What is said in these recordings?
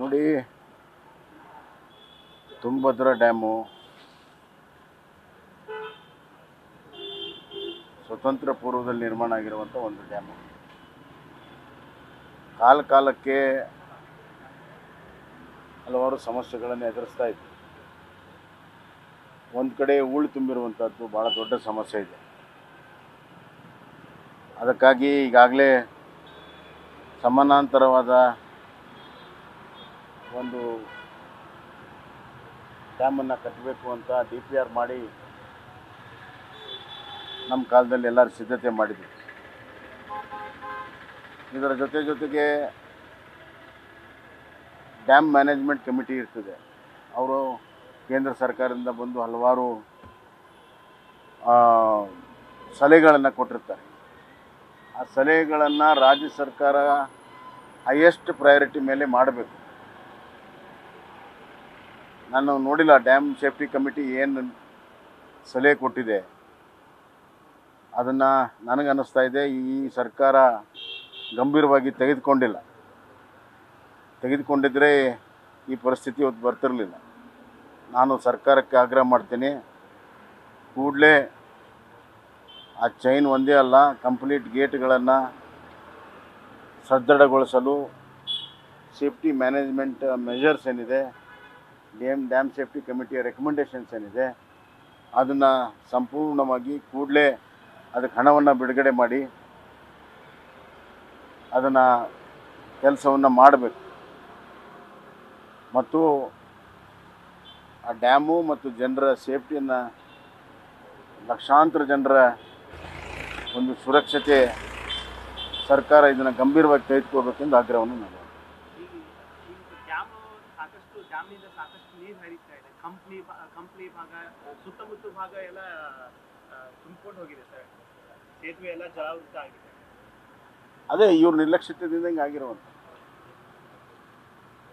ನೋಡಿ, ತುಂಗಭದ್ರಾ ಡ್ಯಾಮು ಸ್ವತಂತ್ರ ಪೂರ್ವದಲ್ಲಿ ನಿರ್ಮಾಣ ಆಗಿರುವಂಥ ಒಂದು ಡ್ಯಾಮು. ಕಾಲಕ್ಕೆ ಹಲವಾರು ಸಮಸ್ಯೆಗಳನ್ನು ಎದುರಿಸ್ತಾ ಇತ್ತು. ಒಂದು ಕಡೆ ಹೂಳು ತುಂಬಿರುವಂಥದ್ದು ಭಾಳ ದೊಡ್ಡ ಸಮಸ್ಯೆ ಇದೆ. ಅದಕ್ಕಾಗಿ ಈಗಾಗಲೇ ಸಮಾನಾಂತರವಾದ ಒಂದು ಡ್ಯಾಮನ್ನು ಕಟ್ಟಬೇಕು ಅಂತ DPR ಮಾಡಿ ನಮ್ಮ ಕಾಲದಲ್ಲಿ ಎಲ್ಲರೂ ಸಿದ್ಧತೆ ಮಾಡಿದ್ವಿ. ಇದರ ಜೊತೆಗೆ ಡ್ಯಾಮ್ ಮ್ಯಾನೇಜ್ಮೆಂಟ್ ಕಮಿಟಿ ಇರ್ತದೆ. ಅವರು ಕೇಂದ್ರ ಸರ್ಕಾರದಿಂದ ಬಂದು ಹಲವಾರು ಸಲಹೆಗಳನ್ನು ಕೊಟ್ಟಿರ್ತಾರೆ. ಆ ಸಲಹೆಗಳನ್ನು ರಾಜ್ಯ ಸರ್ಕಾರ ಹೈಯೆಸ್ಟ್ ಪ್ರಯಾರಿಟಿ ಮೇಲೆ ಮಾಡಬೇಕು. ನಾನು ನೋಡಿಲ್ಲ ಡ್ಯಾಮ್ ಸೇಫ್ಟಿ ಕಮಿಟಿ ಏನು ಸಲಹೆ ಕೊಟ್ಟಿದೆ. ಅದನ್ನು ನನಗನ್ನಿಸ್ತಾ ಇದೆ ಈ ಸರ್ಕಾರ ಗಂಭೀರವಾಗಿ ತೆಗೆದುಕೊಂಡಿದ್ದರೆ ಈ ಪರಿಸ್ಥಿತಿ ಇವತ್ತು ಬರ್ತಿರಲಿಲ್ಲ. ನಾನು ಸರ್ಕಾರಕ್ಕೆ ಆಗ್ರಹ ಮಾಡ್ತೀನಿ, ಕೂಡಲೇ ಆ ಚೈನ್ ಒಂದೇ ಅಲ್ಲ, ಕಂಪ್ಲೀಟ್ ಗೇಟ್ಗಳನ್ನು ಸದೃಢಗೊಳಿಸಲು ಸೇಫ್ಟಿ ಮ್ಯಾನೇಜ್ಮೆಂಟ್ ಮೆಷರ್ಸ್ ಏನಿದೆ, ಡ್ಯಾಮ್ ಸೇಫ್ಟಿ ಕಮಿಟಿಯ ರೆಕಮೆಂಡೇಷನ್ಸ್ ಏನಿದೆ, ಅದನ್ನು ಸಂಪೂರ್ಣವಾಗಿ ಕೂಡಲೇ ಅದಕ್ಕೆ ಹಣವನ್ನು ಬಿಡುಗಡೆ ಮಾಡಿ ಅದನ್ನು ಕೆಲಸವನ್ನು ಮಾಡಬೇಕು. ಮತ್ತು ಆ ಡ್ಯಾಮು ಮತ್ತು ಜನರ ಸೇಫ್ಟಿಯನ್ನು, ಲಕ್ಷಾಂತರ ಜನರ ಒಂದು ಸುರಕ್ಷತೆ ಸರ್ಕಾರ ಇದನ್ನು ಗಂಭೀರವಾಗಿ ತೆಗೆದುಕೋಬೇಕೆಂದು ಆಗ್ರಹವನ್ನು ನಾನು. ಡ್ಯಾಮ್ನಿಂದ ಸಾಕಷ್ಟು ನೀರು ಹರಿತಾ ಇದೆ. ಕಂಪ್ಲಿ ಭಾಗ, ಸುತ್ತಮುತ್ತ ಭಾಗ ಎಲ್ಲ ತುಂಬಿಕೊಂಡು ಹೋಗಿದೆ ಸರ್. ಸೇತುವೆ ಎಲ್ಲ ಜಲಾವೃತ ಆಗಿದೆ. ಅದೇ ಇವ್ರ ನಿರ್ಲಕ್ಷ್ಯತೆಯಿಂದ ಹಿಂಗೆ ಆಗಿರುವಂಥ.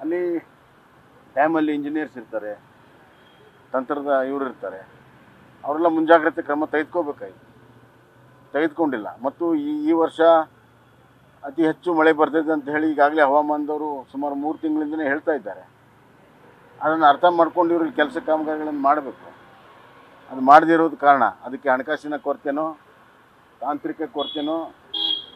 ಅಲ್ಲಿ ಡ್ಯಾಮಲ್ಲಿ ಇಂಜಿನಿಯರ್ಸ್ ಇರ್ತಾರೆ, ತಂತ್ರದ ಇವರು ಇರ್ತಾರೆ, ಅವರೆಲ್ಲ ಮುಂಜಾಗ್ರತೆ ಕ್ರಮ ತೆಗೆದುಕೊಂಡಿಲ್ಲ. ಮತ್ತು ಈ ವರ್ಷ ಅತಿ ಹೆಚ್ಚು ಮಳೆ ಬರ್ತದೆ ಅಂತ ಹೇಳಿ ಈಗಾಗಲೇ ಹವಾಮಾನದವರು ಸುಮಾರು 3 ತಿಂಗಳಿಂದಲೇ ಹೇಳ್ತಾ ಇದ್ದಾರೆ. ಅದನ್ನು ಅರ್ಥ ಮಾಡ್ಕೊಂಡು ಇವ್ರಿಗೆ ಕೆಲಸ ಕಾಮಗಾರಿಗಳನ್ನು ಮಾಡಬೇಕು. ಅದು ಮಾಡದೇ ಇರೋದು ಕಾರಣ. ಅದಕ್ಕೆ ಹಣಕಾಸಿನ ಕೊರತೆನೋ ತಾಂತ್ರಿಕ ಕೊರತೆನೋ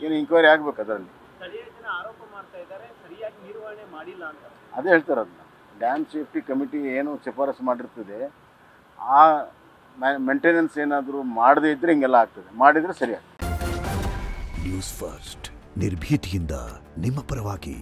ಏನು ಎಂಕ್ವೈರಿ ಆಗಬೇಕು. ಅದರಲ್ಲಿ ಸ್ಥಳೀಯ ಜನ ಆರೋಪ ಮಾಡ್ತಾ ಇದ್ದಾರೆ, ಸರಿಯಾಗಿ ನಿರ್ವಹಣೆ ಮಾಡಿಲ್ಲ ಅಂತ. ಅದೇ ಹೇಳ್ತಾರೆ. ಅದನ್ನ ಡ್ಯಾಮ್ ಸೇಫ್ಟಿ ಕಮಿಟಿ ಏನು ಶಿಫಾರಸು ಮಾಡಿರ್ತದೆ, ಆ ಮೇಂಟೆನೆನ್ಸ್ ಏನಾದರೂ ಮಾಡದೇ ಇದ್ದರೆ ಹಿಂಗೆಲ್ಲ ಆಗ್ತದೆ. ಮಾಡಿದರೆ ಸರಿಯಾಗ್ತದೆ. ನ್ಯೂಸ್ ಫಸ್ಟ್, ನಿರ್ಭೀತಿಯಿಂದ ನಿಮ್ಮ ಪರವಾಗಿ.